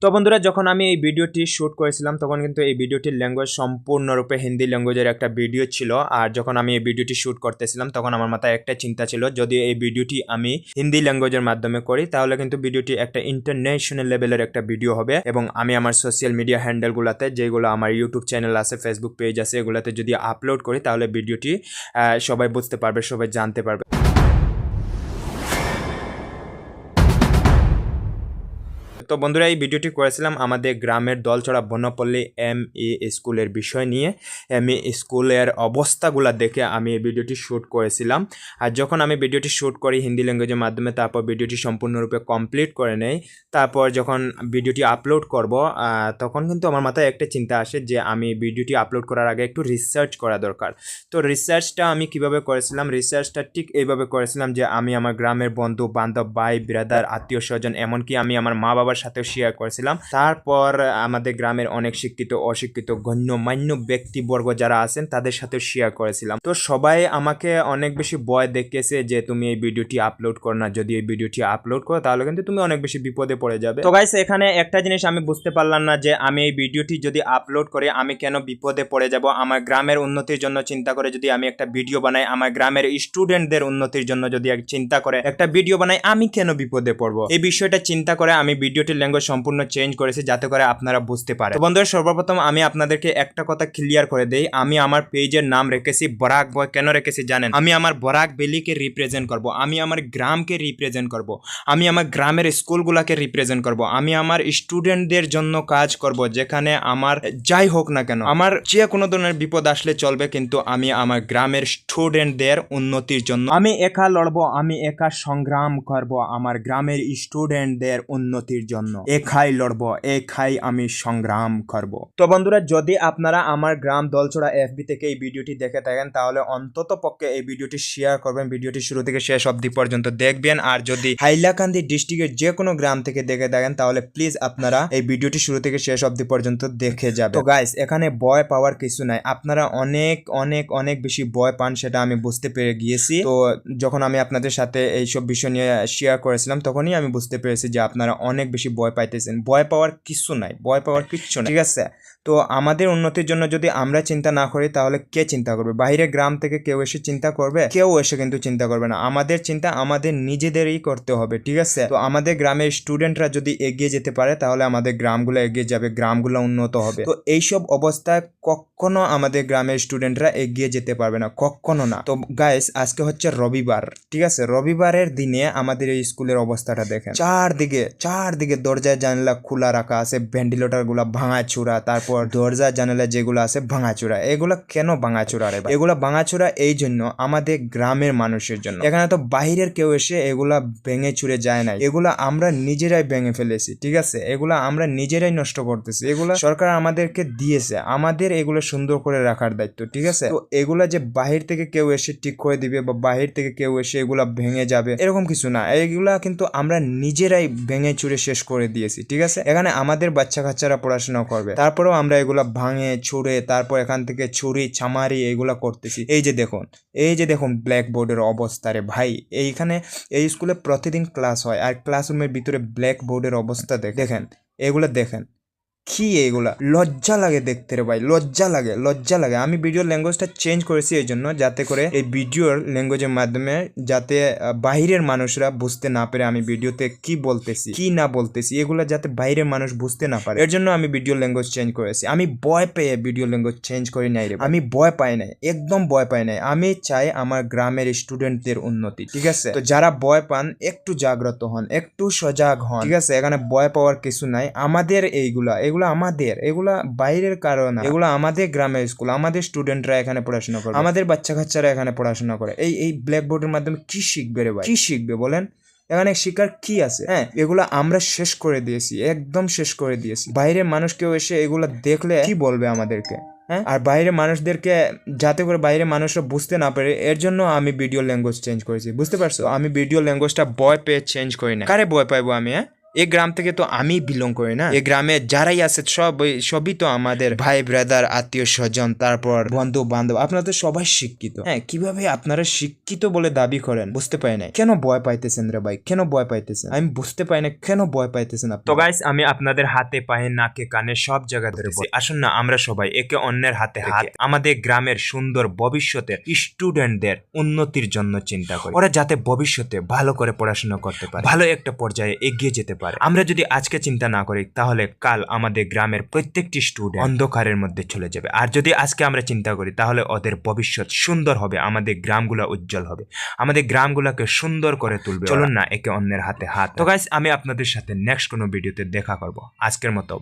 তো বন্ধুরা, যখন আমি এই ভিডিওটি শ্যুট করেছিলাম তখন কিন্তু এই ভিডিওটির ল্যাঙ্গুয়েজ সম্পূর্ণরূপে হিন্দি ল্যাঙ্গুয়েজের একটা ভিডিও ছিল। আর যখন আমি এই ভিডিওটি শ্যুট করতেছিলাম তখন আমার মাথায় একটা চিন্তা ছিল, যদি এই ভিডিওটি আমি হিন্দি ল্যাঙ্গুয়েজের মাধ্যমে করি তাহলে কিন্তু ভিডিওটি একটা ইন্টারন্যাশনাল লেভেলের একটা ভিডিও হবে, এবং আমি আমার সোশ্যাল মিডিয়া হ্যান্ডেলগুলোতে, যেগুলো আমার ইউটিউব চ্যানেল আছে, ফেসবুক পেজ আছে, এগুলোতে যদি আপলোড করি তাহলে ভিডিওটি সবাই বুঝতে পারবে, সবাই জানতে পারবে। তো বন্ধুরা, এই ভিডিওটি করেছিলাম আমাদের গ্রামের দলছড়া বনপল্লী এমই স্কুলের বিষয় নিয়ে। এমই স্কুলের অবস্থাগুলো দেখে আমি এই ভিডিওটি শ্যুট করেছিলাম। আর যখন আমি ভিডিওটি শ্যুট করি হিন্দি ল্যাঙ্গুয়েজের মাধ্যমে, তারপর ভিডিওটি সম্পূর্ণরূপে কমপ্লিট করে নেই, তারপর যখন ভিডিওটি আপলোড করব তখন কিন্তু আমার মাথায় একটা চিন্তা আসে যে আমি ভিডিওটি আপলোড করার আগে একটু রিসার্চ করা দরকার। তো রিসার্চটা আমি কিভাবে করেছিলাম? রিসার্চটা ঠিক এইভাবে করেছিলাম যে আমি আমার গ্রামের বন্ধু বান্ধব, ভাই ব্রাদার, আত্মীয় স্বজন, এমনকি আমি আমার মা বাবার সাথেও শেয়ার করেছিলাম। তারপর আমাদের গ্রামের অনেক শিক্ষিত অশিক্ষিত গণ্যমান্য ব্যক্তিবর্গ যারা আছেন তাদের সাথেও শেয়ার করেছিলাম। তো সবাই আমাকে অনেক বেশি ভয় দেখিয়েছে যে তুমি এই ভিডিওটি আপলোড করো না, যদি এই ভিডিওটি আপলোড করো তাহলে কিন্তু তুমি অনেক বেশি বিপদে পড়ে যাবে। তো গাইস, এখানে একটা জিনিস আমি বুঝতে পারলাম না যে আমি এই ভিডিওটি যদি আপলোড করি আমি কেন বিপদে পড়ে যাব। আমার গ্রামের উন্নতির জন্য চিন্তা করে যদি আমি একটা ভিডিও বানাই, আমার গ্রামের স্টুডেন্টদের উন্নতির জন্য যদি চিন্তা করে একটা ভিডিও বানাই, আমি কেন বিপদে পড়বো? এই বিষয়টা চিন্তা করে আমি ভিডিওটির ল্যাঙ্গুয়েজ সম্পূর্ণ চেঞ্জ করেছি যাতে করে আপনারা বুঝতে পারেন। তো বন্ধুরা, সর্বপ্রথম আমি আপনাদেরকে একটা কথা ক্লিয়ার করে দেই, আমি আমার পেজের নাম রেখেছি বরাক বয়। কেন রেখেছি জানেন? আমি আমার বরাক ভ্যালিকে রিপ্রেজেন্ট করব, আমি আমার গ্রামকে রিপ্রেজেন্ট করব, আমি আমার গ্রামের স্কুলগুলোকে রিপ্রেজেন্ট করব, আমি আমার স্টুডেন্টদের জন্য কাজ করব। যেখানে আমার যাই হোক না কেন, আমার যে কোনো ধরনের বিপদ আসলে চলবে, কিন্তু আমি আমার গ্রামের স্টুডেন্টদের উন্নতির জন্য আমি একা লড়বো, আমি একা সংগ্রাম করব আমার গ্রামের স্টুডেন্টদের উন্নতির জন্য। একাই লড়বো, একাই আমি সংগ্রাম করব। তো বন্ধুরা, যদি আপনারা আমার গ্রাম দলছড়া এফবি থেকে এই ভিডিওটি দেখে থাকেন তাহলে অন্তত পক্ষে এই ভিডিওটি শেয়ার করবেন, ভিডিওটি শুরু থেকে শেষ অবধি পর্যন্ত দেখবেন। আর যদি হাইলাকান্দি ডিস্ট্রিক্টের যে কোনো গ্রাম থেকে দেখে থাকেন তাহলে প্লিজ আপনারা এই ভিডিওটি শুরু থেকে শেষ অবধি পর্যন্ত দেখে যাবেন। তো গাইস, এখানে ভয় পাওয়ার কিছু নাই। আপনারা অনেক অনেক অনেক বেশি ভয় পান, সেটা আমি বুঝতে পেরে গিয়েছি। তো যখন আমি আপনাদের সাথে এইসব বিষয় নিয়ে শেয়ার করেছিলাম তখনই আমি বুঝতে পেরেছি যে আপনারা অনেক বেশি ভয় পাইতেছেন। ভয় পাওয়ার কিছু নাই, ভয় পাওয়ার কিচ্ছু নাই, ঠিক আছে? তো আমাদের উন্নতির জন্য যদি আমরা চিন্তা না করি তাহলে কে চিন্তা করবে? বাইরে গ্রাম থেকে কেউ এসে চিন্তা করবে? কেউ এসে কিন্তু চিন্তা করবে না। আমাদের চিন্তা আমাদের নিজেদেরই করতে হবে, ঠিক আছে? তো আমাদের গ্রামের স্টুডেন্টরা যদি এগিয়ে যেতে পারে তাহলে আমাদের গ্রামগুলো এগিয়ে যাবে, গ্রামগুলো উন্নত হবে। তো এইসব অবস্থায় কখনো আমাদের গ্রামের স্টুডেন্টরা এগিয়ে যেতে পারবে না, কখনো না। তো গাইস, আজকে হচ্ছে রবিবার, ঠিক আছে? রবিবারের দিনে আমাদের এই স্কুলের অবস্থাটা দেখেন। চারদিকে দরজায় জানালা খোলা রাখা আছে, ভেন্টিলেটর গুলা ভাঙাচুরা, তারপর দরজা জানালা যেগুলো আছে ভাঙাচুরা। এগুলা কেন ভাঙাচুরা রে? এগুলা ভাঙাচুরা এই জন্য আমাদের গ্রামের মানুষের জন্য। এখানে তো বাহিরের কেউ এসে এগুলা ভেঙে চুরে যায় নাই, এগুলা আমরা নিজেরাই ভেঙে ফেলেছি, ঠিক আছে? এগুলা আমরা নিজেরাই নষ্ট করতেছি। এগুলা সরকার আমাদেরকে দিয়েছে, আমাদের এগুলো সুন্দর করে রাখার দায়িত্ব, ঠিক আছে? তো এগুলা যে বাহির থেকে কেউ এসে ঠিক করে দিবে বা বাহির থেকে কেউ এসে এগুলা ভেঙে যাবে এরকম কিছু না। এগুলা কিন্তু আমরা নিজেরাই ভেঙে চুরে শেষ করে দিয়েছি, ঠিক আছে? এখানে আমাদের বাচ্চা কাচ্চারা পড়াশোনা করবে, তারপরেও আমরা এগুলা ভাঙে ছুড়ে তারপর এখান থেকে ছুরি চামারি এগুলা করতেছি। এই যে দেখুন ব্ল্যাকবোর্ডের অবস্থা রে ভাই। এইখানে এই স্কুলে প্রতিদিন ক্লাস হয় আর ক্লাসরুমের ভিতরে ব্ল্যাকবোর্ডের অবস্থা দেখেন, এগুলা দেখেন কি, এগুলা লজ্জা লাগে দেখতে রে ভাই, লজ্জা লাগে। আমি ভিডিও ল্যাঙ্গুয়েজটা চেঞ্জ করেছি এই জন্য, যাতে করে এই ভিডিওর ল্যাঙ্গুয়েজের মাধ্যমে যাতে বাইরের মানুষরা বুঝতে না পারে আমি ভিডিওতে কি বলতেছি কি না বলতেছি, এগুলা যাতে বাইরের মানুষ বুঝতে না পারে, এর জন্য আমি ভিডিও ল্যাঙ্গুয়েজ চেঞ্জ করেছি। আমি ভয় পেয়ে ভিডিও ল্যাঙ্গুয়েজ চেঞ্জ করি নাই রে, আমি ভয় পাই নাই, একদম ভয় পাই নাই। আমি চাই আমার গ্রামের স্টুডেন্টদের উন্নতি, ঠিক আছে? তো যারা ভয় পান একটু জাগ্রত হন, একটু সজাগ হন, ঠিক আছে? এখানে ভয় পাওয়ার কিছু নাই। আমাদের এগুলা আমাদের, এগুলা বাইরের কারণ না, এগুলা আমাদের গ্রামের স্কুল, আমাদের স্টুডেন্টরা এখানে পড়াশোনা করে, আমাদের বাচ্চা কাচ্চারা এখানে পড়াশোনা করে। এই ব্ল্যাকবোর্ডের মাধ্যমে কি শিখবে রে ভাই? কি শিখবে বলেন? এখানে শিকার কি আছে? হ্যাঁ, এগুলা আমরা শেষ করে দিয়েছি, একদম শেষ করে দিয়েছি। বাইরের মানুষ কেউ এসে এগুলা দেখলে কি বলবে আমাদেরকে? হ্যাঁ, আর বাইরের মানুষদেরকে যাতে করে বাইরের মানুষরা বুঝতে না পারে এর জন্য আমি ভিডিও ল্যাঙ্গুয়েজ চেঞ্জ করেছি, বুঝতে পারছো? আমি ভিডিও ল্যাঙ্গুয়েজটা ভয় পেয়ে চেঞ্জ করি না। কারে ভয় পাইবো আমি? হ্যাঁ, এই গ্রাম থেকে তো আমি বিলং করি না, এই গ্রামে যারাই আছে সবই তো আমাদের ভাই ব্রাদার, আত্মীয় স্বজন, তারপর বন্ধু বান্ধব। আপনারা তো সবাই শিক্ষিত। হ্যাঁ, কিভাবে আপনারা শিক্ষিত বলে দাবি করেন বুঝতে পাই না। কেন ভয় পাইতেছেন রে ভাই, কেন ভয় পাইতেছেন? আমি বুঝতে পাই না কেন ভয় পাইতেছেন আপনি। তো গাইস, আমি আপনাদের হাতে পায়ে নাকে কানে সব জায়গায় ধরে বলছি, আসুন না আমরা সবাই একে অন্যের হাতে হাত আমাদের গ্রামের সুন্দর ভবিষ্যতের স্টুডেন্টদের উন্নতির জন্য চিন্তা করি, ওরা যাতে ভবিষ্যতে ভালো করে পড়াশোনা করতে পারে, ভালো একটা পর্যায়ে এগিয়ে যেতে পারে। আমরা যদি আজকে চিন্তা না করি তাহলে কাল আমাদের গ্রামের প্রত্যেকটি স্টুডেন্ট অন্ধকারের মধ্যে চলে যাবে। আর যদি আজকে আমরা চিন্তা করি তাহলে ওদের ভবিষ্যৎ সুন্দর হবে, আমাদের গ্রামগুলো উজ্জ্বল হবে, আমাদের গ্রামগুলোকে সুন্দর করে তুলবে। চলুন না একে অন্যের হাতে হাত। তো গাইস, আমি আপনাদের সাথে নেক্সট কোনো ভিডিওতে দেখা করব। আজকের মতো